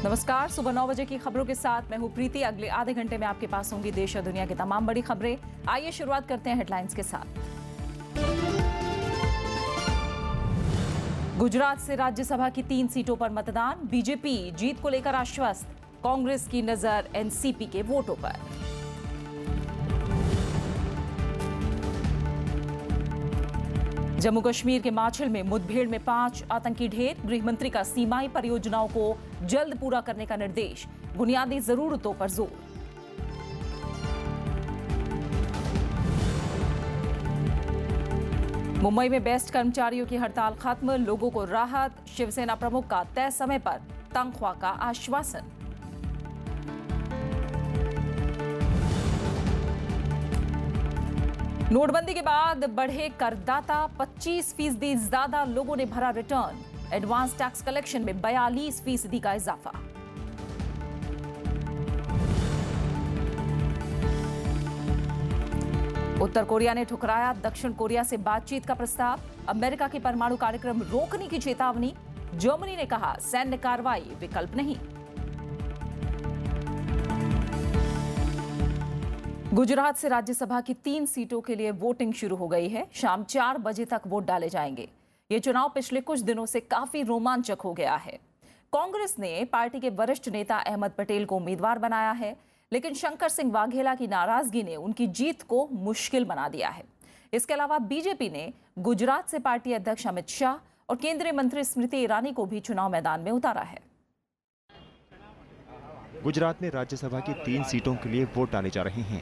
नमस्कार, सुबह 9 बजे की खबरों के साथ मैं हूं प्रीति। अगले आधे घंटे में आपके पास होंगी देश और दुनिया की तमाम बड़ी खबरें। आइए शुरुआत करते हैं हेडलाइंस के साथ। गुजरात से राज्यसभा की 3 सीटों पर मतदान, बीजेपी जीत को लेकर आश्वस्त, कांग्रेस की नजर एनसीपी के वोटों पर। जम्मू कश्मीर के माछिल में मुठभेड़ में 5 आतंकी ढेर, गृहमंत्री का सीमाई परियोजनाओं को जल्द पूरा करने का निर्देश, बुनियादी जरूरतों पर जोर। मुंबई में बेस्ट कर्मचारियों की हड़ताल खत्म, लोगों को राहत, शिवसेना प्रमुख का तय समय पर तनख्वाह का आश्वासन। नोटबंदी के बाद बढ़े करदाता, 25% ज्यादा लोगों ने भरा रिटर्न, एडवांस टैक्स कलेक्शन में 42% का इजाफा। उत्तर कोरिया ने ठुकराया दक्षिण कोरिया से बातचीत का प्रस्ताव, अमेरिका के परमाणु कार्यक्रम रोकने की चेतावनी, जर्मनी ने कहा सैन्य कार्रवाई विकल्प नहीं। गुजरात से राज्यसभा की 3 सीटों के लिए वोटिंग शुरू हो गई है। शाम 4 बजे तक वोट डाले जाएंगे। ये चुनाव पिछले कुछ दिनों से काफी रोमांचक हो गया है। कांग्रेस ने पार्टी के वरिष्ठ नेता अहमद पटेल को उम्मीदवार बनाया है, लेकिन शंकर सिंह वाघेला की नाराजगी ने उनकी जीत को मुश्किल बना दिया है। इसके अलावा बीजेपी ने गुजरात से पार्टी अध्यक्ष अमित शाह और केंद्रीय मंत्री स्मृति ईरानी को भी चुनाव मैदान में उतारा है। गुजरात में राज्यसभा की 3 सीटों के लिए वोट डाले जा रहे हैं।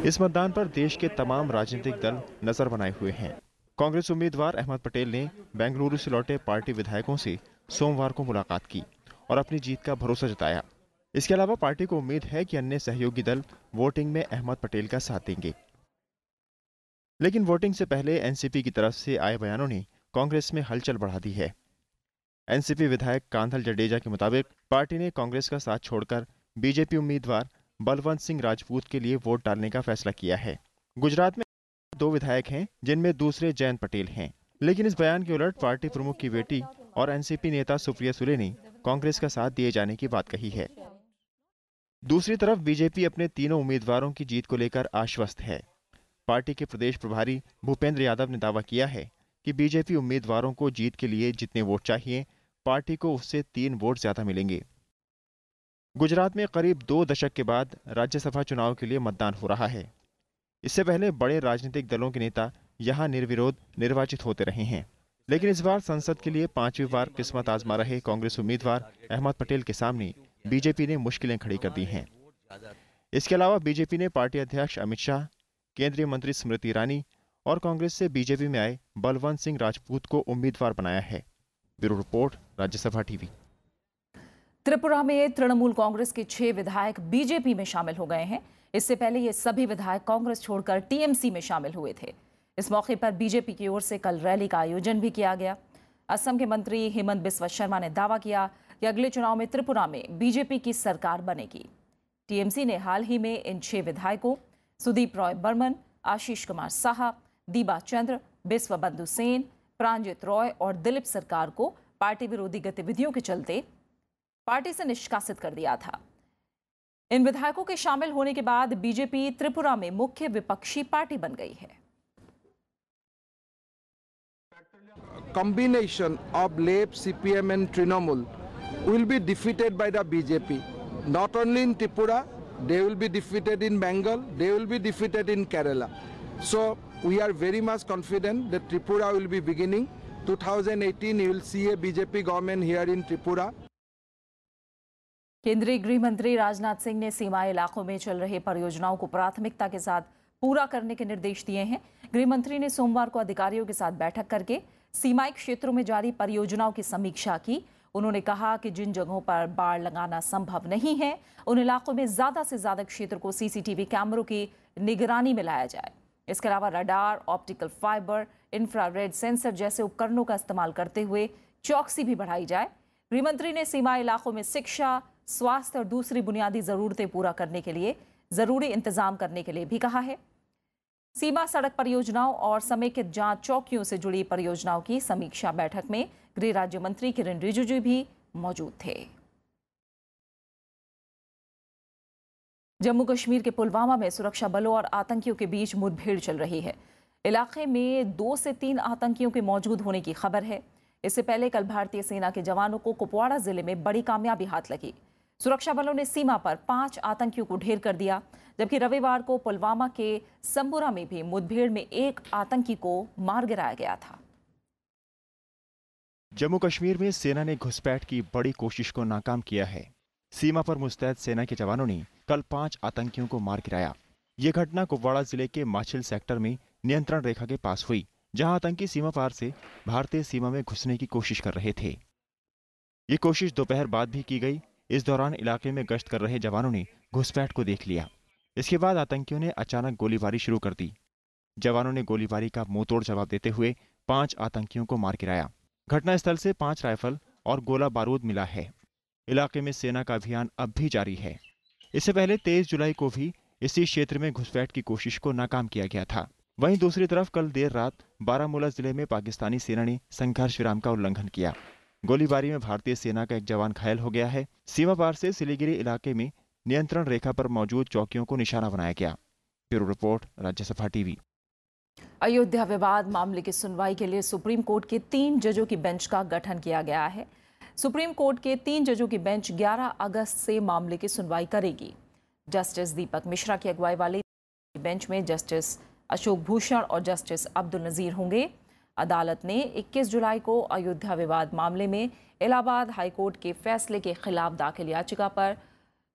इस मतदान पर देश के तमाम राजनीतिक दल नजर बनाए हुए हैं। कांग्रेस उम्मीदवार अहमद पटेल ने बेंगलुरु से लौटे पार्टी विधायकों से सोमवार को मुलाकात की और अपनी जीत का भरोसा जताया। इसके अलावा पार्टी को उम्मीद है कि अन्य सहयोगी दल वोटिंग में अहमद पटेल का साथ देंगे। लेकिन वोटिंग से पहले एनसीपी की तरफ से आए बयानों ने कांग्रेस में हलचल बढ़ा दी है। एनसीपी विधायक कांधल जडेजा के मुताबिक पार्टी ने कांग्रेस का साथ छोड़कर बीजेपी उम्मीदवार बलवंत सिंह राजपूत के लिए वोट डालने का फैसला किया है। गुजरात में 2 विधायक हैं, जिनमें दूसरे जयंत पटेल हैं। लेकिन इस बयान के उलट पार्टी प्रमुख की बेटी और एनसीपी नेता सुप्रिया सुले ने कांग्रेस का साथ दिए जाने की बात कही है। दूसरी तरफ बीजेपी अपने तीनों उम्मीदवारों की जीत को लेकर आश्वस्त है। पार्टी के प्रदेश प्रभारी भूपेंद्र यादव ने दावा किया है कि बीजेपी उम्मीदवारों को जीत के लिए जितने वोट चाहिए, पार्टी को उससे 3 वोट ज्यादा मिलेंगे। गुजरात में करीब 2 दशक के बाद राज्यसभा चुनाव के लिए मतदान हो रहा है। इससे पहले बड़े राजनीतिक दलों के नेता यहां निर्विरोध निर्वाचित होते रहे हैं, लेकिन इस बार संसद के लिए 5वीं बार किस्मत आजमा रहे कांग्रेस उम्मीदवार अहमद पटेल के सामने बीजेपी ने मुश्किलें खड़ी कर दी हैं। इसके अलावा बीजेपी ने पार्टी अध्यक्ष अमित शाह, केंद्रीय मंत्री स्मृति ईरानी और कांग्रेस से बीजेपी में आए बलवंत सिंह राजपूत को उम्मीदवार बनाया है। Bureau report, Rajya Sabha TV. Tripura में तृणमूल कांग्रेस के 6 विधायक बीजेपी में शामिल हो गए हैं। इससे पहले ये सभी विधायक कांग्रेस छोड़कर टीएमसी में शामिल हुए थे। इस मौके पर बीजेपी की ओर से कल रैली का आयोजन भी किया गया। असम के मंत्री हेमंत बिस्वा शर्मा ने दावा किया कि अगले चुनाव में त्रिपुरा में बीजेपी की सरकार बनेगी। टीएमसी ने हाल ही में इन 6 विधायकों सुदीप रॉय बर्मन, आशीष कुमार साहा, दीबा चंद्र, बिस्वा बंधु सेन, प्रांजित रॉय और दिलीप सरकार को पार्टी विरोधी गतिविधियों के चलते पार्टी से निष्कासित कर दिया था। इन विधायकों के शामिल होने के बाद बीजेपी त्रिपुरा में मुख्य विपक्षी पार्टी बन गई है। Combination of LEP, CPM and Trinamool will be defeated by the BJP. Not only in Tripura, they will be defeated in Bengal, they will be defeated in Kerala. So we are very much confident that Tripura will be beginning. 2018 you will see a BJP government here in Tripura. केंद्रीय गृह मंत्री राजनाथ सिंह ने सीमाई इलाकों में चल रहे परियोजनाओं को प्राथमिकता के साथ पूरा करने के निर्देश दिए हैं। गृह मंत्री ने सोमवार को अधिकारियों के साथ बैठक करके सीमाई क्षेत्रों में जारी परियोजनाओं की समीक्षा की। उन्होंने कहा कि जिन जगहों पर बाड़ लगाना संभव नहीं है, उन इलाकों में ज्यादा से ज्यादा क्षेत्र को सीसीटीवी कैमरों की निगरानी में लाया जाए। इसके अलावा radar, optical fibre, infrared sensor जैसे उपकरणों का इस्तेमाल करते हुए चौकसी भी बढ़ाई जाए। गृहमंत्री ने सीमाई इलाकों में शिक्षा, स्वास्थ्य और दूसरी बुनियादी जरूरतें पूरा करने के लिए जरूरी इंतजाम करने के लिए भी कहा है। सीमा सड़क परियोजनाओं और समेकित जांच चौकियों से जुड़ी परियोजनाओं की समीक्षा बैठक में गृह राज्य मंत्री किरेन रिजिजू भी मौजूद थे। जम्मू कश्मीर के पुलवामा में सुरक्षा बलों और आतंकियों के बीच मुठभेड़ चल रही है। इलाके में 2 से 3 आतंकियों के मौजूद होने की खबर है। इससे पहले कल भारतीय सेना के जवानों को कुपवाड़ा जिले में बड़ी कामयाबी हाथ लगी। सुरक्षा बलों ने सीमा पर 5 आतंकियों को ढेर कर दिया, जबकि रविवार को पुलवामा के संबुरा में भी मुठभेड़ में एक आतंकी को मार गिराया गया था। जम्मू कश्मीर में सेना ने घुसपैठ की बड़ी कोशिश को नाकाम किया है। सीमा पर मुस्तैद सेना के जवानों ने कल 5 आतंकियों को मार गिराया। ये घटना कुपवाड़ा जिले के माछिल सेक्टर में नियंत्रण रेखा के पास हुई, जहां आतंकी सीमा पार से भारतीय सीमा में घुसने की कोशिश कर रहे थे। ये कोशिश दोपहर बाद भी की गई। इस दौरान इलाके में गश्त कर रहे जवानों ने घुसपैठ को देख लिया। इसके बाद आतंकियों ने अचानक गोलीबारी शुरू कर दी। जवानों ने गोलीबारी का मुंहतोड़ जवाब देते हुए 5 आतंकियों को मार गिराया। घटनास्थल से 5 राइफल और गोला बारूद मिला है। इलाके में सेना का अभियान अब भी जारी है। इससे पहले 23 जुलाई को भी इसी क्षेत्र में घुसपैठ की कोशिश को नाकाम किया गया था। वहीं दूसरी तरफ कल देर रात बारामूला जिले में पाकिस्तानी सेना ने संघर्ष विराम का उल्लंघन किया। गोलीबारी में भारतीय सेना का एक जवान घायल हो गया है। सीमा पार से सिलीगुड़ी इलाके में नियंत्रण रेखा पर मौजूद चौकियों को निशाना बनाया गया। Bureau report, Rajya Sabha TV. Ayodhya विवाद मामले की सुनवाई के लिए सुप्रीम कोर्ट के 3 जजों की बेंच का गठन किया गया है। सुप्रीम कोर्ट के 3 जजों की बेंच 11 अगस्त से मामले की सुनवाई करेगी। जस्टिस दीपक मिश्रा की अगुवाई वाली बेंच में जस्टिस अशोक भूषण और जस्टिस अब्दुल नजीर होंगे। अदालत ने 21 जुलाई को अयोध्या विवाद मामले में इलाहाबाद हाईकोर्ट के फैसले के खिलाफ दाखिल याचिका पर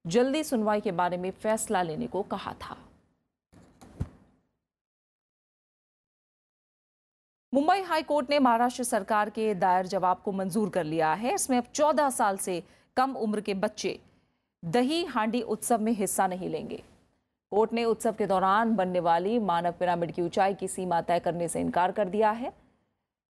जल्दी सुनवाई के बारे में फैसला लेने को कहा था। मुंबई हाई कोर्ट ने महाराष्ट्र सरकार के दायर जवाब को मंजूर कर लिया है। इसमें अब 14 साल से कम उम्र के बच्चे दही हांडी उत्सव में हिस्सा नहीं लेंगे। कोर्ट ने उत्सव के दौरान बनने वाली मानव पिरामिड की ऊंचाई की सीमा तय करने से इनकार कर दिया है।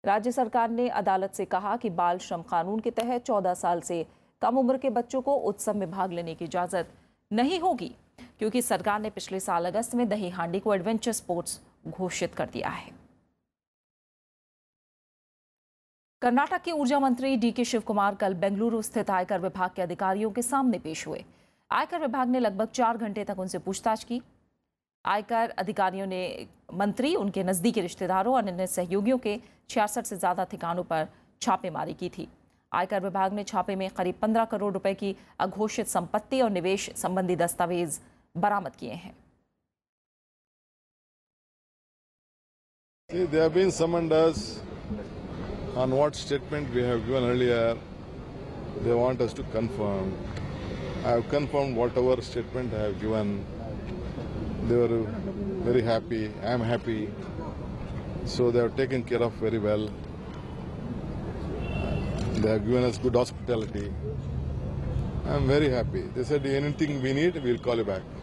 राज्य सरकार ने अदालत से कहा कि बाल श्रम कानून के तहत 14 साल से कम उम्र के बच्चों को उत्सव में भाग लेने की इजाजत नहीं होगी, क्योंकि सरकार ने पिछले साल अगस्त में दही हांडी को एडवेंचर स्पोर्ट्स घोषित कर दिया है। कर्नाटक के ऊर्जा मंत्री डीके शिव कुमार कल बेंगलुरु स्थित आयकर विभाग के अधिकारियों के सामने पेश हुए। आयकर विभाग ने लगभग 4 घंटे तक उनसे पूछताछ की। आयकर अधिकारियों ने मंत्री, उनके नजदीकी रिश्तेदारों और अन्य सहयोगियों के 66 से ज्यादा ठिकानों पर छापेमारी की थी। आयकर विभाग ने छापे में करीब 15 करोड़ रुपए की अघोषित संपत्ति और निवेश संबंधी दस्तावेज बरामद किए हैं। They have been summoned us on what statement we have given earlier. They want us to confirm. I have confirmed whatever statement I have given. They were very happy. I am happy. So they have taken care of very well. They have given us good hospitality. I am very happy. They said anything we need, we will call you back.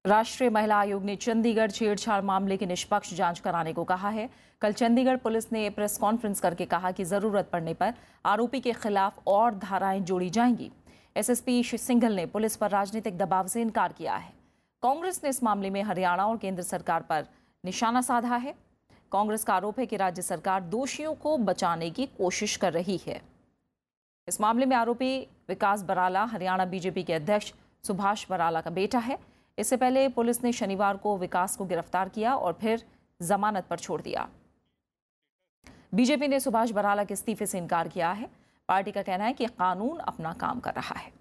राष्ट्रीय महिला आयोग ने चंडीगढ़ छेड़छाड़ मामले की निष्पक्ष जांच कराने को कहा है। कल चंडीगढ़ पुलिस ने प्रेस कॉन्फ्रेंस करके कहा कि जरूरत पड़ने पर आरोपी के खिलाफ और धाराएं जोड़ी जाएंगी। एसएसपी सिंघल ने पुलिस पर राजनीतिक दबाव से इनकार किया है। कांग्रेस ने इस मामले में हरियाणा और केंद्र सरकार पर निशाना साधा है। कांग्रेस का आरोप है कि राज्य सरकार दोषियों को बचाने की कोशिश कर रही है। इस मामले में आरोपी विकास बराला हरियाणा बीजेपी के अध्यक्ष सुभाष बराला का बेटा है। इससे पहले पुलिस ने शनिवार को विकास को गिरफ्तार किया और फिर जमानत पर छोड़ दिया। बीजेपी ने सुभाष बराला के इस्तीफे से इनकार किया है। पार्टी का कहना है कि कानून अपना काम कर रहा है।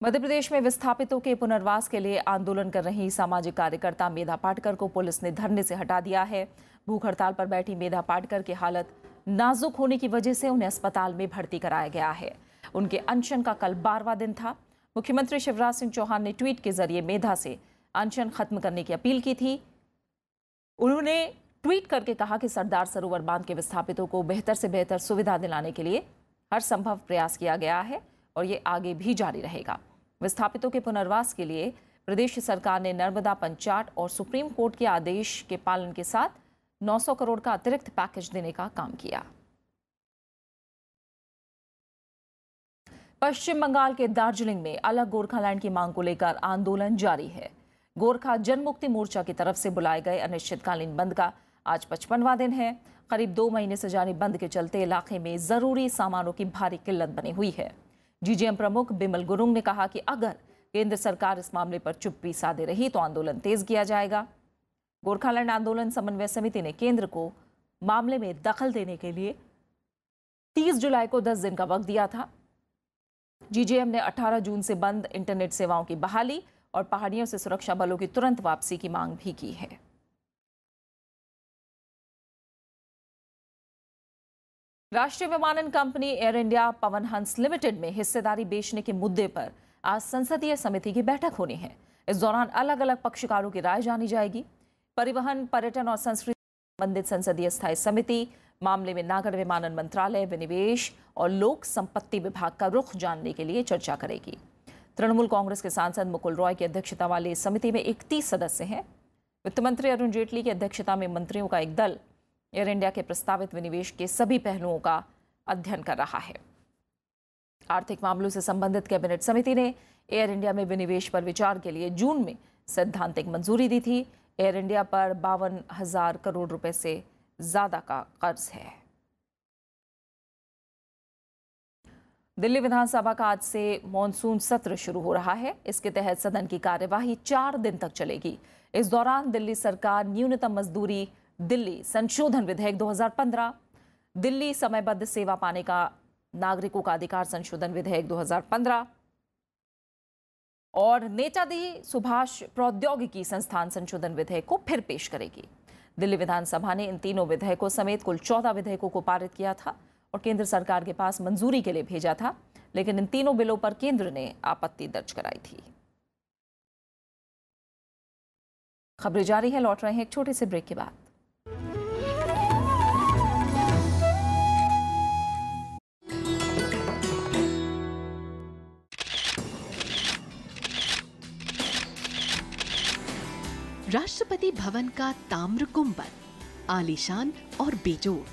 मध्य प्रदेश में विस्थापितों के पुनर्वास के लिए आंदोलन कर रही सामाजिक कार्यकर्ता मेधा पाटकर को पुलिस ने धरने से हटा दिया है। भूख हड़ताल पर बैठी मेधा पाटकर की हालत नाजुक होने की वजह से उन्हें अस्पताल में भर्ती कराया गया है। उनके अनशन का कल 12वां दिन था। मुख्यमंत्री शिवराज सिंह चौहान ने ट्वीट के जरिए मेधा से अनशन खत्म करने की अपील की थी। उन्होंने ट्वीट करके कहा कि सरदार सरोवर बांध के विस्थापितों को बेहतर से बेहतर सुविधा दिलाने के लिए हर संभव प्रयास किया गया है और ये आगे भी जारी रहेगा। विस्थापितों के पुनर्वास के लिए प्रदेश सरकार ने नर्मदा पंचायत और सुप्रीम कोर्ट के आदेश के पालन के साथ 900 करोड़ का अतिरिक्त पैकेज देने का काम किया। पश्चिम बंगाल के दार्जिलिंग में अलग गोरखालैंड की मांग को लेकर आंदोलन जारी है। गोरखा जनमुक्ति मोर्चा की तरफ से बुलाए गए अनिश्चितकालीन बंद का आज 55वां दिन है। करीब 2 महीने से जारी बंद के चलते इलाके में जरूरी सामानों की भारी किल्लत बनी हुई है। जीजेएम प्रमुख बिमल गुरुंग ने कहा कि अगर केंद्र सरकार इस मामले पर चुप्पी साधे रही तो आंदोलन तेज किया जाएगा। गोरखालैंड आंदोलन समन्वय समिति ने केंद्र को मामले में दखल देने के लिए 30 जुलाई को 10 दिन का वक्त दिया था। जीजेएम ने 18 जून से बंद इंटरनेट सेवाओं की बहाली और पहाड़ियों से सुरक्षा बलों की तुरंत वापसी की मांग भी की है। राष्ट्रीय विमानन company air India Pawan Hans limited में हिस्सेदारी बेचने के मुद्दे पर आज संसदीय समिति की बैठक होनी है। इस दौरान अलग अलग पक्षकारों की राय जानी जाएगी। परिवहन, पर्यटन और संस्कृति संबंधित संसदीय स्थायी समिति मामले में नागर विमानन मंत्रालय, विनिवेश और लोक संपत्ति विभाग का रुख जानने के लिए चर्चा करेगी। तृणमूल कांग्रेस के सांसद मुकुल रॉय की अध्यक्षता वाली इस समिति में 31 सदस्य हैं। वित्त मंत्री अरुण जेटली की अध्यक्षता में मंत्रियों का एक दल एयर इंडिया के प्रस्तावित विनिवेश के सभी पहलुओं का अध्ययन कर रहा है। आर्थिक मामलों से संबंधित कैबिनेट समिति ने एयर इंडिया में विनिवेश पर विचार के लिए जून में सैद्धांतिक मंजूरी दी थी। एयर इंडिया पर 52,000 करोड़ रुपए से ज्यादा का कर्ज है। दिल्ली विधानसभा का आज से मॉनसून सत्र शुरू हो रहा है। इसके तहत सदन की कार्यवाही 4 दिन तक चलेगी। इस दौरान दिल्ली सरकार न्यूनतम मजदूरी दिल्ली संशोधन विधेयक 2015, दिल्ली समयबद्ध सेवा पाने का नागरिकों का अधिकार संशोधन विधेयक 2015 और नेताजी सुभाष प्रौद्योगिकी संस्थान संशोधन विधेयक को फिर पेश करेगी। दिल्ली विधानसभा ने इन तीनों विधेयकों समेत कुल 14 विधेयकों को पारित किया था और केंद्र सरकार के पास मंजूरी के लिए भेजा था, लेकिन इन तीनों बिलों पर केंद्र ने आपत्ति दर्ज कराई थी। खबरें जारी है, लौट रहे हैं एक छोटे से ब्रेक के बाद। राष्ट्रपति भवन का ताम्र गुंबद आलीशान और बेजोड़।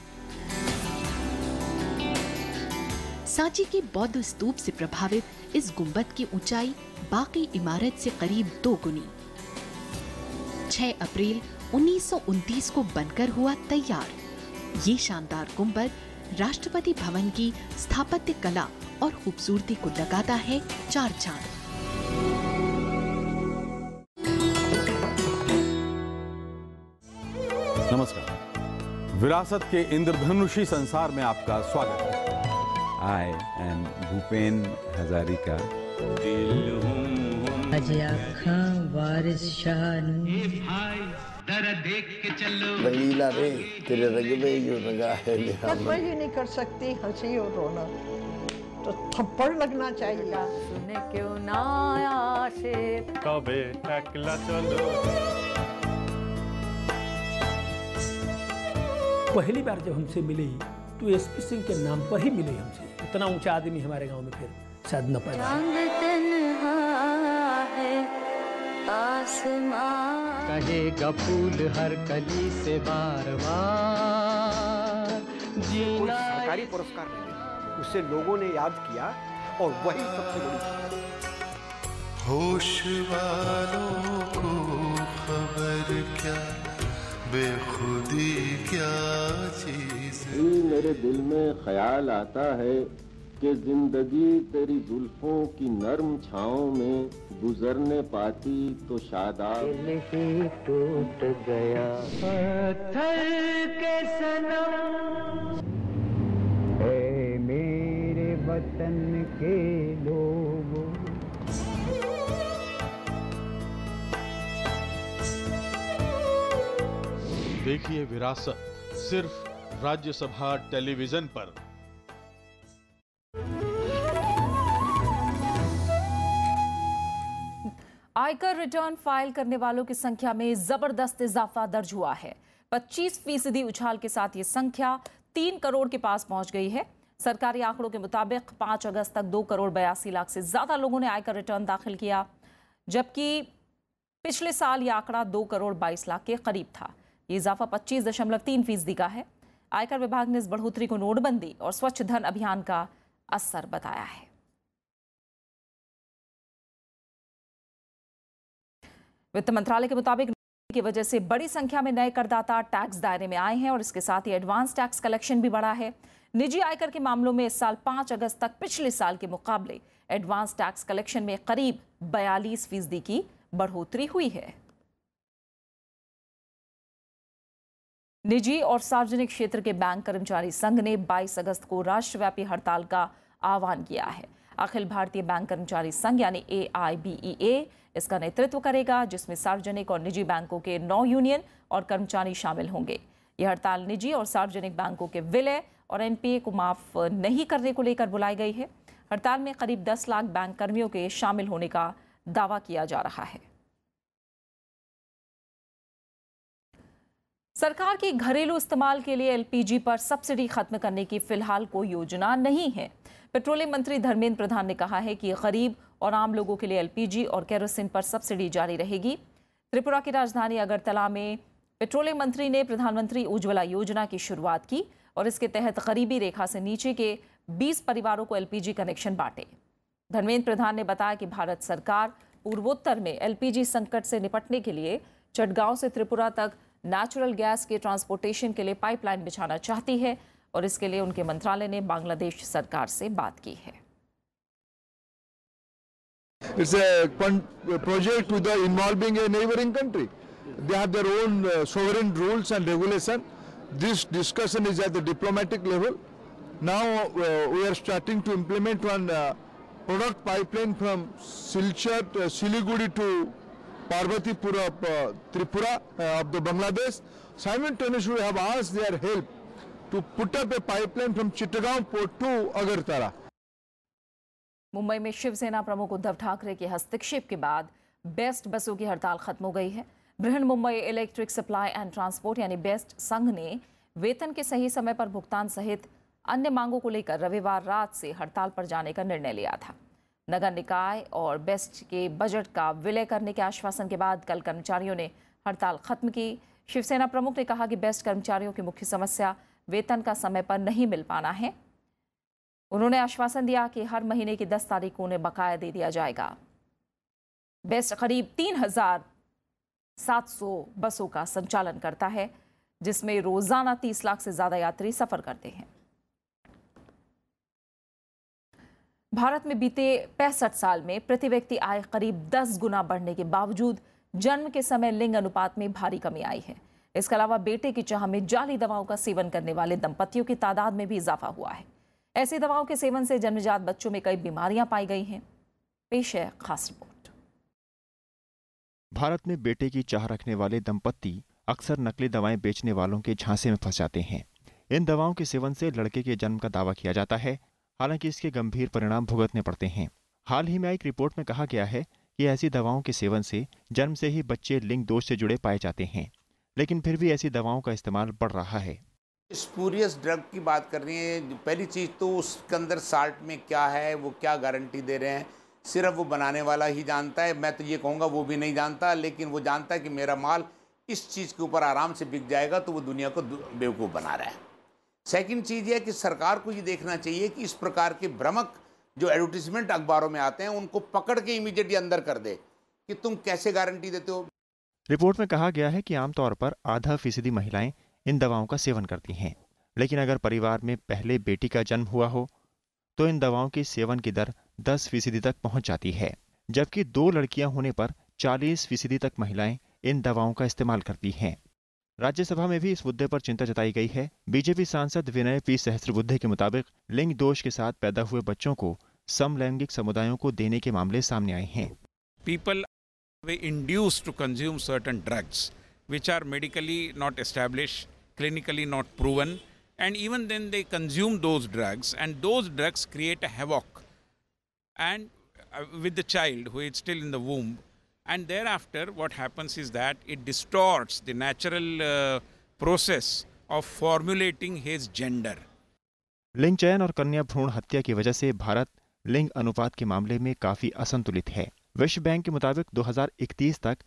सांची की बौद्ध स्तूप से प्रभावित इस गुंबद की ऊंचाई बाकी इमारत से करीब 2 गुनी। 6 अप्रैल 1929 को बनकर हुआ तैयार, ये शानदार गुंबद राष्ट्रपति भवन की स्थापत्य कला और खूबसूरती को लगाता है 4 चांद। नमस्कार, विरासत के इंद्रधनुषी संसार में आपका स्वागत है। I am Bhupen Hazarika. रंगीला रे तेरे रंग में जो रंगा है मैं ही नहीं कर सकती हंसी और रोना, तो थप्पड़ लगना चाहिए। सुने क्यों ना आशे कबे टकला चलो। पहली बार जब हमसे मिली तो एसपी सिंह के नाम पर ही मिले हमसे। इतना ऊंचा आदमी हमारे गांव में फिर शायद न पैदा। कहेगा फूल हर कली से बार बार जीना। सरकारी पुरस्कार मिले, उसे लोगों ने याद किया और वही सबसे बड़ी। होश वालों को खबर क्या, बेखुदी क्या चीज। मेरे दिल में ख्याल आता है कि जिंदगी तेरी जुल्फों की नर्म छाओं में गुजरने पाती तो शादाब। टूट गया पत्थर के सनम, ऐ मेरे वतन के लोगों। देखिए विरासत सिर्फ राज्यसभा टेलीविजन पर। आयकर रिटर्न फाइल करने वालों की संख्या में जबरदस्त इजाफा दर्ज हुआ है। 25% उछाल के साथ ये संख्या 3 करोड़ के पास पहुंच गई है। सरकारी आंकड़ों के मुताबिक 5 अगस्त तक 2 करोड़ 82 लाख से ज्यादा लोगों ने आयकर रिटर्न दाखिल किया, जबकि पिछले साल यह आंकड़ा 2 करोड़ 22 लाख के करीब था। ये इजाफा 25.3% का है। आयकर विभाग ने इस बढ़ोतरी को नोटबंदी और स्वच्छ धन अभियान का असर बताया है। वित्त मंत्रालय के मुताबिक की वजह से बड़ी संख्या में नए करदाता टैक्स दायरे में आए हैं और इसके साथ ही एडवांस टैक्स कलेक्शन भी बढ़ा है। निजी आयकर के मामलों में इस साल 5 अगस्त तक पिछले साल के मुकाबले एडवांस टैक्स कलेक्शन में करीब 42% की बढ़ोतरी हुई है। निजी और सार्वजनिक क्षेत्र के बैंक कर्मचारी संघ ने 22 अगस्त को राष्ट्रव्यापी हड़ताल का आह्वान किया है। अखिल भारतीय बैंक कर्मचारी संघ यानी AIBEA इसका नेतृत्व करेगा, जिसमें सार्वजनिक और निजी बैंकों के 9 यूनियन और कर्मचारी शामिल होंगे। यह हड़ताल निजी और सार्वजनिक बैंकों के विलय और NPA को माफ नहीं करने को लेकर बुलाई गई है। हड़ताल में करीब 10 लाख बैंक कर्मियों के शामिल होने का दावा किया जा रहा है। सरकार की घरेलू इस्तेमाल के लिए LPG पर सब्सिडी खत्म करने की फिलहाल कोई योजना नहीं है। पेट्रोलियम मंत्री धर्मेंद्र प्रधान ने कहा है कि गरीब और आम लोगों के लिए LPG और केरोसिन पर सब्सिडी जारी रहेगी। त्रिपुरा की राजधानी अगरतला में पेट्रोलियम मंत्री ने प्रधानमंत्री उज्ज्वला योजना की शुरुआत की और इसके तहत गरीबी रेखा से नीचे के 20 परिवारों को LPG कनेक्शन बांटे। धर्मेंद्र प्रधान ने बताया कि भारत सरकार पूर्वोत्तर में LPG संकट से निपटने के लिए चटगांव से त्रिपुरा तक नेचुरल गैस के ट्रांसपोर्टेशन के लिए पाइपलाइन बिछाना चाहती है और इसके लिए उनके मंत्रालय ने बांग्लादेश सरकार से बात की है। It's a project with involving a neighboring country. They have their own sovereign rules and regulation. This discussion is at the diplomatic level. Now we are starting to implement one product pipeline from Silchar, Siliguri to Parvatipura, Tripura of the Bangladesh. Simultaneously, we have asked their help to put up a pipeline from Chittagong port to Agartala. Mumbai में शिवसेना प्रमुख उद्धव ठाकरे के हस्तक्षेप के बाद best बसों की हड़ताल खत्म हो गई है। Brihan Mumbai electric supply and transport यानी बेस्ट संघ ने वेतन के सही समय पर भुगतान सहित अन्य मांगों को लेकर रविवार रात से हड़ताल पर जाने का निर्णय लिया था। नगर निकाय और बेस्ट के बजट का विलय करने के आश्वासन के बाद कल कर्मचारियों ने हड़ताल खत्म की। शिवसेना प्रमुख ने कहा कि बेस्ट कर्मचारियों की मुख्य समस्या वेतन का समय पर नहीं मिल पाना है। उन्होंने आश्वासन दिया कि हर महीने की 10 तारीख को उन्हें बकाया दे दिया जाएगा। बेस्ट करीब 3,700 बसों का संचालन करता है, जिसमें रोजाना 30 लाख से ज्यादा यात्री सफर करते हैं। भारत में बीते 65 साल में प्रति व्यक्ति आय करीब 10 गुना बढ़ने के बावजूद जन्म के समय लिंग अनुपात में भारी कमी आई है। इसके अलावा बेटे की चाह में जाली दवाओं का सेवन करने वाले दंपतियों की तादाद में भी इजाफा हुआ है। ऐसी दवाओं के सेवन से जन्मजात बच्चों में कई बीमारियां पाई गई हैं। पेश है खास रिपोर्ट। भारत में बेटे की चाह रखने वाले दंपत्ति अक्सर नकली दवाएं बेचने वालों के झांसे में फंस जाते हैं। इन दवाओं के सेवन से लड़के के जन्म का दावा किया जाता है, हालांकि इसके गंभीर परिणाम भुगतने पड़ते हैं। हाल ही में आई रिपोर्ट में कहा गया है कि ऐसी दवाओं के सेवन से जन्म से ही बच्चे लिंग दोष से जुड़े पाए जाते हैं, लेकिन फिर भी ऐसी दवाओं का इस्तेमाल बढ़ रहा है। स्पूरियस ड्रग की बात कर रही है। पहली चीज़ तो उसके अंदर साल्ट में क्या है, वो क्या गारंटी दे रहे हैं, सिर्फ वो बनाने वाला ही जानता है। मैं तो ये कहूँगा वो भी नहीं जानता, लेकिन वो जानता है कि मेरा माल इस चीज़ के ऊपर आराम से बिक जाएगा, तो वो दुनिया को बेवकूफ़ बना रहा है। सेकंड चीज़ ये कि सरकार को ये देखना चाहिए कि इस प्रकार के भ्रामक जो एडवर्टीजमेंट अखबारों में आते हैं उनको पकड़ के इमीडिएटली अंदर कर दे कि तुम कैसे गारंटी देते हो। रिपोर्ट में कहा गया है कि आमतौर पर 0.5% महिलाएं इन दवाओं का सेवन करती हैं, लेकिन अगर परिवार में पहले बेटी का जन्म हुआ हो तो इन दवाओं के सेवन की दर 10% तक पहुंच जाती है, जबकि 2 लड़कियां होने पर 40% तक महिलाएं इन दवाओं का इस्तेमाल करती हैं। राज्यसभा में भी इस मुद्दे पर चिंता जताई गई है। बीजेपी सांसद विनय पी सहस्त्रबुद्धे के मुताबिक लिंग दोष के साथ पैदा हुए बच्चों को समलैंगिक समुदायों को देने के मामले सामने आए हैं। People were induced to consume certain drugs which are medically not established, clinically not proven, and even then they consume those drugs, and those drugs create a havoc and with the child who is still in the womb. And thereafter what happens is that it distorts the natural process of formulating his gender. लिंग चयन और कन्या भ्रूण हत्या की वजह से भारत लिंग अनुपात के मामले में काफी असंतुलित है। विश्व बैंक के मुताबिक 2031 तक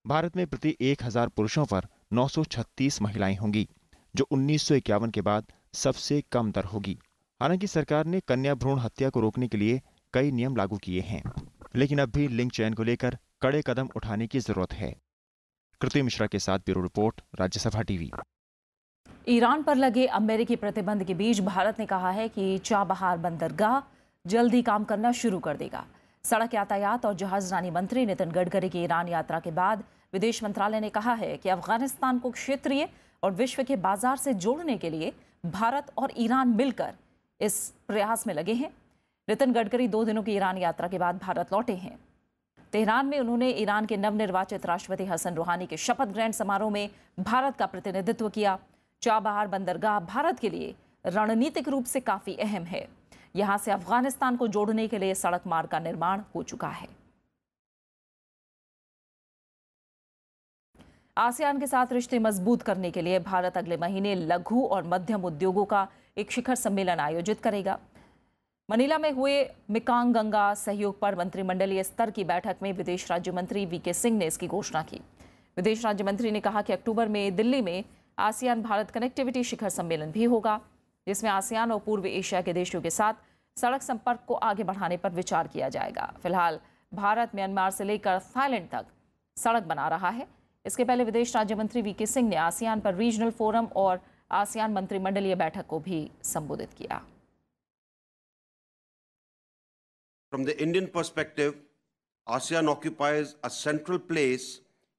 भारत में प्रति 1000 पुरुषों पर 936 महिलाएं होंगी, जो 1951 के बाद सबसे कम दर होगी। हालांकि सरकार ने कन्या भ्रूण हत्या को रोकने के लिए कई नियम लागू किए हैं, लेकिन अब भी लिंग चयन को लेकर कड़े कदम उठाने की जरूरत है। कृति मिश्रा के साथ bureau report, Rajya Sabha TV. Iran पर लगे अमेरिकी प्रतिबंध के बीच भारत ने कहा है कि चाबहार बंदरगाह जल्द ही काम करना शुरू कर देगा। सड़क यातायात और जहाजरानी मंत्री नितिन गडकरी की ईरान यात्रा के बाद विदेश मंत्रालय ने कहा है कि अफगानिस्तान को क्षेत्रीय और विश्व के बाजार से जोड़ने के लिए भारत और ईरान मिलकर इस प्रयास में लगे हैं। नितिन गडकरी 2 दिनों की ईरान यात्रा के बाद भारत लौटे हैं। तेहरान में उन्होंने ईरान के नवनिर्वाचित राष्ट्रपति हसन रूहानी के शपथ ग्रहण समारोह में भारत का प्रतिनिधित्व किया। चाबहार बंदरगाह भारत के लिए रणनीतिक रूप से काफी अहम है। यहां से अफगानिस्तान को जोड़ने के लिए सड़क मार्ग का निर्माण हो चुका है। आसियान के साथ रिश्ते मजबूत करने के लिए भारत अगले महीने लघु और मध्यम उद्योगों का एक शिखर सम्मेलन आयोजित करेगा। मनीला में हुए मिकांग गंगा सहयोग पर मंत्रिमंडलीय स्तर की बैठक में विदेश राज्य मंत्री वीके सिंह ने इसकी घोषणा की। विदेश राज्य मंत्री ने कहा कि अक्टूबर में दिल्ली में आसियान भारत कनेक्टिविटी शिखर सम्मेलन भी होगा, जिसमें आसियान और पूर्व एशिया के देशों के साथ सड़क संपर्क को आगे बढ़ाने पर विचार किया जाएगा। फिलहाल भारत म्यांमार से लेकर थाईलैंड तक सड़क बना रहा है। इसके पहले विदेश राज्य मंत्री वीके सिंह ने आसियान पर रीजनल फोरम और आसियान मंत्रिमंडलीय बैठक को भी संबोधित किया। From the Indian perspective, ASEAN occupies a central place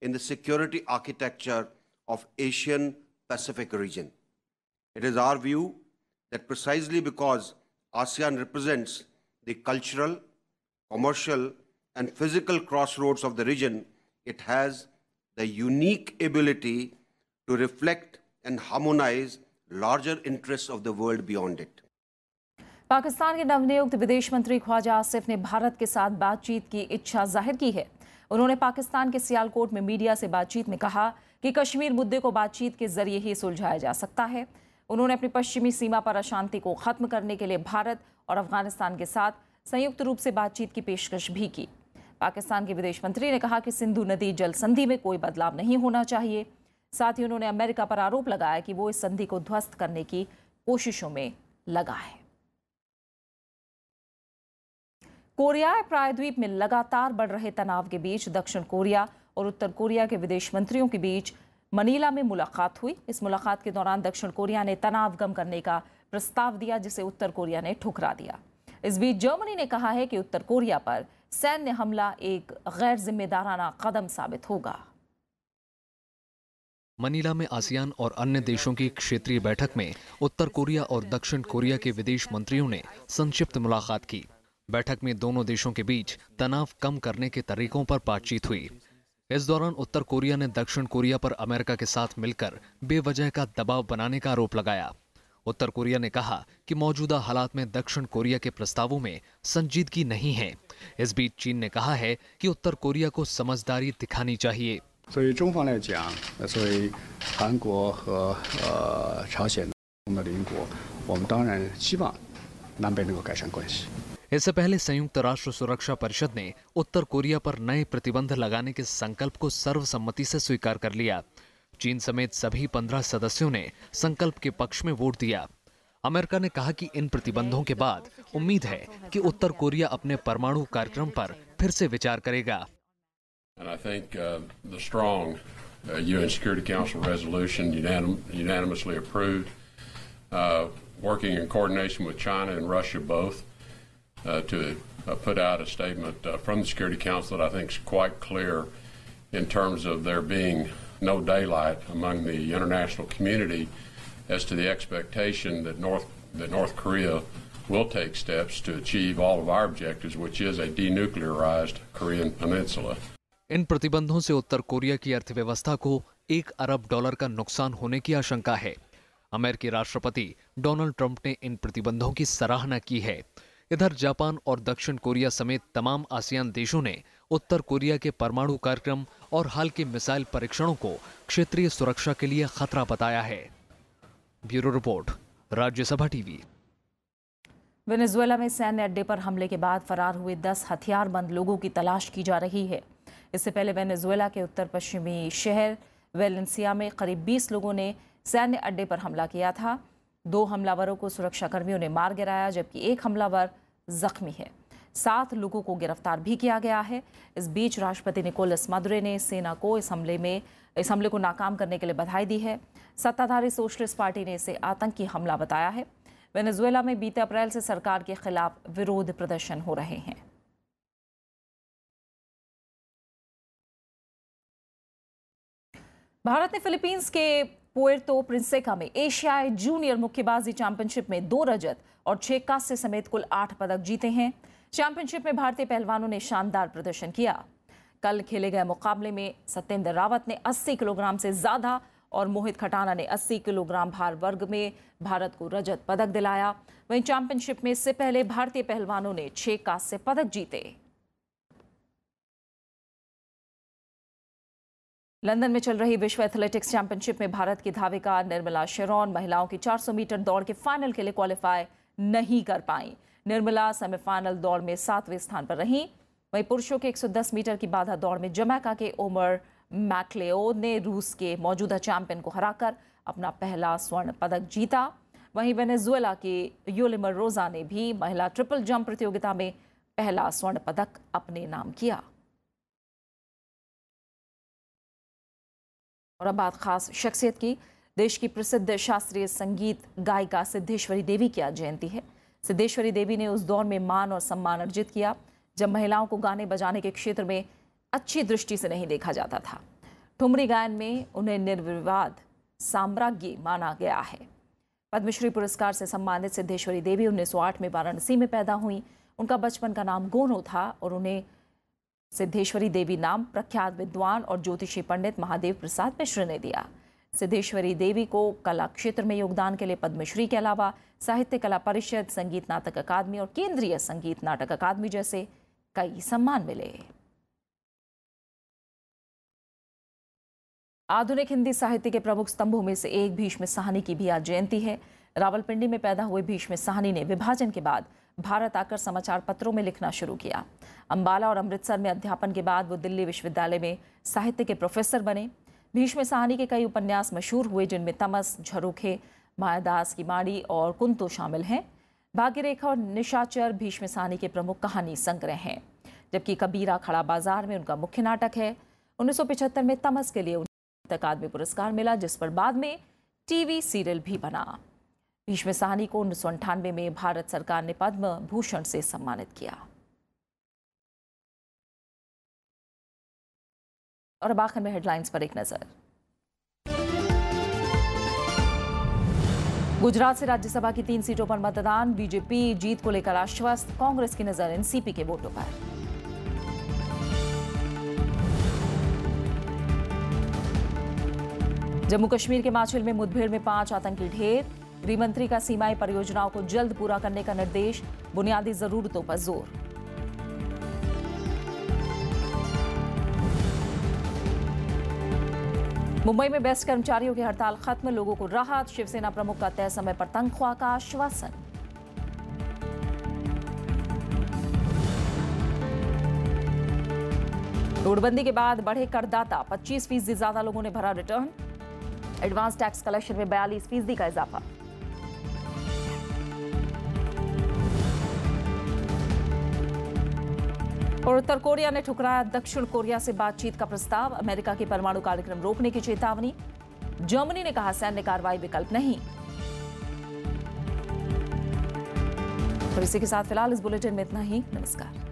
in the security architecture of Asian Pacific region. It is our view that precisely because ASEAN represents the cultural, commercial, and physical crossroads of the region, it has the unique ability to reflect and harmonize larger interests of the world beyond it. Pakistan के नवनियुक्त विदेश मंत्री ख्वाजा आसिफ ने भारत के साथ बातचीत की इच्छा जाहिर की है। उन्होंने पाकिस्तान के सियालकोट में मीडिया से बातचीत में कहा कि कश्मीर मुद्दे को बातचीत के जरिए ही सुलझाया जा सकता है। उन्होंने अपनी पश्चिमी सीमा पर अशांति को खत्म करने के लिए भारत और अफगानिस्तान के साथ संयुक्त रूप से बातचीत की पेशकश भी की। पाकिस्तान के विदेश मंत्री ने कहा कि सिंधु नदी जल संधि में कोई बदलाव नहीं होना चाहिए। साथ ही उन्होंने अमेरिका पर आरोप लगाया कि वो इस संधि को ध्वस्त करने की कोशिशों में लगा है। कोरियाई प्रायद्वीप में लगातार बढ़ रहे तनाव के बीच दक्षिण कोरिया और उत्तर कोरिया के विदेश मंत्रियों के बीच मनीला में मुलाकात हुई। इस मुलाकात के दौरान दक्षिण कोरिया ने तनाव कम करने का प्रस्ताव दिया, जिसे उत्तर कोरिया ने ठुकरा दिया। इस बीच जर्मनी ने कहा है कि उत्तर कोरिया पर सैन्य हमला एक गैर जिम्मेदाराना कदम साबित होगा। मनीला में आसियान और अन्य देशों की क्षेत्रीय बैठक में उत्तर कोरिया और दक्षिण कोरिया के विदेश मंत्रियों ने संक्षिप्त मुलाकात की। बैठक में दोनों देशों के बीच तनाव कम करने के तरीकों पर बातचीत हुई। इस दौरान उत्तर कोरिया ने दक्षिण कोरिया पर अमेरिका के साथ मिलकर बेवजह का दबाव बनाने का आरोप लगाया। उत्तर कोरिया ने कहा कि मौजूदा हालात में दक्षिण कोरिया के प्रस्तावों में संजीदगी नहीं है। इस बीच चीन ने कहा है कि उत्तर कोरिया को समझदारी दिखानी चाहिए। 所以中方来讲，作为韩国和朝鲜的邻国，我们当然希望南北能够改善关系。 इससे पहले संयुक्त राष्ट्र सुरक्षा परिषद ने उत्तर कोरिया पर नए प्रतिबंध लगाने के संकल्प को सर्वसम्मति से स्वीकार कर लिया। चीन समेत सभी 15 सदस्यों ने संकल्प के पक्ष में वोट दिया। अमेरिका ने कहा कि इन प्रतिबंधों के बाद उम्मीद है कि उत्तर कोरिया अपने परमाणु कार्यक्रम पर फिर से विचार करेगा। And I think the strong UN Security Council resolution unanimously approved, working in coordination with China and Russia both, to put out a statement from the Security Council that I think is quite clear in terms of there being no daylight among the international community as to the expectation that North Korea will take steps to achieve all of our objectives, which is a denuclearized Korean peninsula. इन प्रतिबंधों से उत्तर Korea की अर्थव्यवस्था को $1 अरब का नुकसान होने की आशंका है। अमेरिकी राष्ट्रपति डोनाल्ड ट्रंप ने इन प्रतिबंधों की सराहना की है। इधर जापान और दक्षिण कोरिया समेत तमाम आसियान देशों ने उत्तर कोरिया के परमाणु कार्यक्रम और हाल के मिसाइल परीक्षणों को क्षेत्रीय सुरक्षा के लिए खतरा बताया है। Bureau report, Rajya Sabha TV. Venezuela में सैन्य अड्डे पर हमले के बाद फरार हुए 10 हथियारबंद लोगों की तलाश की जा रही है। इससे पहले वेनेजुएला के उत्तर पश्चिमी शहर वेलेंसिया में करीब 20 लोगों ने सैन्य अड्डे पर हमला किया था। 2 हमलावरों को सुरक्षाकर्मियों ने मार गिराया, जबकि 1 हमलावर जख्मी है। 7 लोगों को गिरफ्तार भी किया गया है। इस बीच राष्ट्रपति निकोलस मदुरो ने सेना को इस हमले को नाकाम करने के लिए बधाई दी है। सत्ताधारी सोशलिस्ट पार्टी ने इसे आतंकी हमला बताया है। वेनेजुएला में बीते अप्रैल से सरकार के खिलाफ विरोध प्रदर्शन हो रहे हैं। भारत ने फिलीपींस के पुएर्तो प्रिंसेसा में एशियाई जूनियर मुक्केबाजी चैंपियनशिप में 2 रजत और 6 कांस्य समेत कुल 8 पदक जीते हैं। चैंपियनशिप में भारतीय पहलवानों ने शानदार प्रदर्शन किया। कल खेले गए मुकाबले में सत्येंद्र रावत ने 80 किलोग्राम से ज्यादा और मोहित खटाना ने 80 किलोग्राम भार वर्ग में भारत को रजत पदक दिलाया। वहीं चैंपियनशिप में इससे पहले भारतीय पहलवानों ने 6 कांस्य पदक जीते। लंदन में चल रही विश्व एथलेटिक्स चैंपियनशिप में भारत की धाविका निर्मला शेरॉन महिलाओं की 400 मीटर दौड़ के फाइनल के लिए क्वालिफाई नहीं कर पाई। निर्मला सेमीफाइनल दौड़ में 7वें स्थान पर रहीं। वहीं पुरुषों के 110 मीटर की बाधा दौड़ में जमैका के ओमर मैकलेओड ने रूस के मौजूदा चैंपियन को हराकर अपना पहला स्वर्ण पदक जीता। वहीं वेनेजुएला के योलिमर रोजा ने भी महिला ट्रिपल जंप प्रतियोगिता में पहला स्वर्ण पदक अपने नाम किया। और अब बात खास शख्सियत की। देश की प्रसिद्ध शास्त्रीय संगीत गायिका सिद्धेश्वरी देवी की आज जयंती है। सिद्धेश्वरी देवी ने उस दौर में मान और सम्मान अर्जित किया जब महिलाओं को गाने बजाने के क्षेत्र में अच्छी दृष्टि से नहीं देखा जाता था। ठुमरी गायन में उन्हें निर्विवाद साम्राज्ञी माना गया है। पद्मश्री पुरस्कार से सम्मानित सिद्धेश्वरी देवी 1908 में वाराणसी में पैदा हुई। उनका बचपन का नाम गोनो था और उन्हें सिद्धेश्वरी देवी नाम प्रख्यात विद्वान और ज्योतिषी पंडित महादेव प्रसाद मिश्र ने दिया। सिद्धेश्वरी देवी को कला क्षेत्र में योगदान के लिए पद्मश्री के अलावा साहित्य कला परिषद, संगीत नाटक अकादमी और केंद्रीय संगीत नाटक अकादमी जैसे कई सम्मान मिले। आधुनिक हिंदी साहित्य के प्रमुख स्तंभों में से एक भीष्म साहनी की भी आज जयंती है। रावलपिंडी में पैदा हुए भीष्म साहनी ने विभाजन के बाद भारत आकर समाचार पत्रों में लिखना शुरू किया। अंबाला और अमृतसर में अध्यापन के बाद वो दिल्ली विश्वविद्यालय में साहित्य के प्रोफेसर बने। भीष्म साहनी के कई उपन्यास मशहूर हुए जिनमें तमस, झरोखे, मायादास की माड़ी और कुंतो शामिल हैं। भाग्यरेखा और निशाचर भीष्म साहनी के प्रमुख कहानी संग्रह हैं, जबकि कबीरा खड़ा बाजार में उनका मुख्य नाटक है। 1975 में तमस के लिए उन्हें अकादमी पुरस्कार मिला, जिस पर बाद में टीवी सीरियल भी बना। भीष्म साहनी को 1998 में भारत सरकार ने पद्म भूषण से सम्मानित किया। और अब आखिर में हेडलाइंस पर एक नजर। गुजरात से राज्यसभा की 3 सीटों पर मतदान। बीजेपी जीत को लेकर आश्वस्त। कांग्रेस की नजर एनसीपी के वोटों पर। जम्मू कश्मीर के माछिल में मुठभेड़ में 5 आतंकी ढेर। गृह मंत्री का सीमाई परियोजनाओं को जल्द पूरा करने का निर्देश। बुनियादी जरूरतों पर जोर। मुंबई में बेस्ट कर्मचारियों की हड़ताल खत्म। लोगों को राहत। शिवसेना प्रमुख का तय समय पर तनख्वाह का आश्वासन। नोटबंदी के बाद बढ़े करदाता। 25% ज्यादा लोगों ने भरा रिटर्न। एडवांस टैक्स कलेक्शन में 42% का इजाफा। और उत्तर कोरिया ने ठुकराया दक्षिण कोरिया से बातचीत का प्रस्ताव। अमेरिका के परमाणु कार्यक्रम रोकने की चेतावनी। जर्मनी ने कहा सैन्य कार्रवाई विकल्प नहीं। और इसी के साथ फिलहाल इस बुलेटिन में इतना ही। नमस्कार।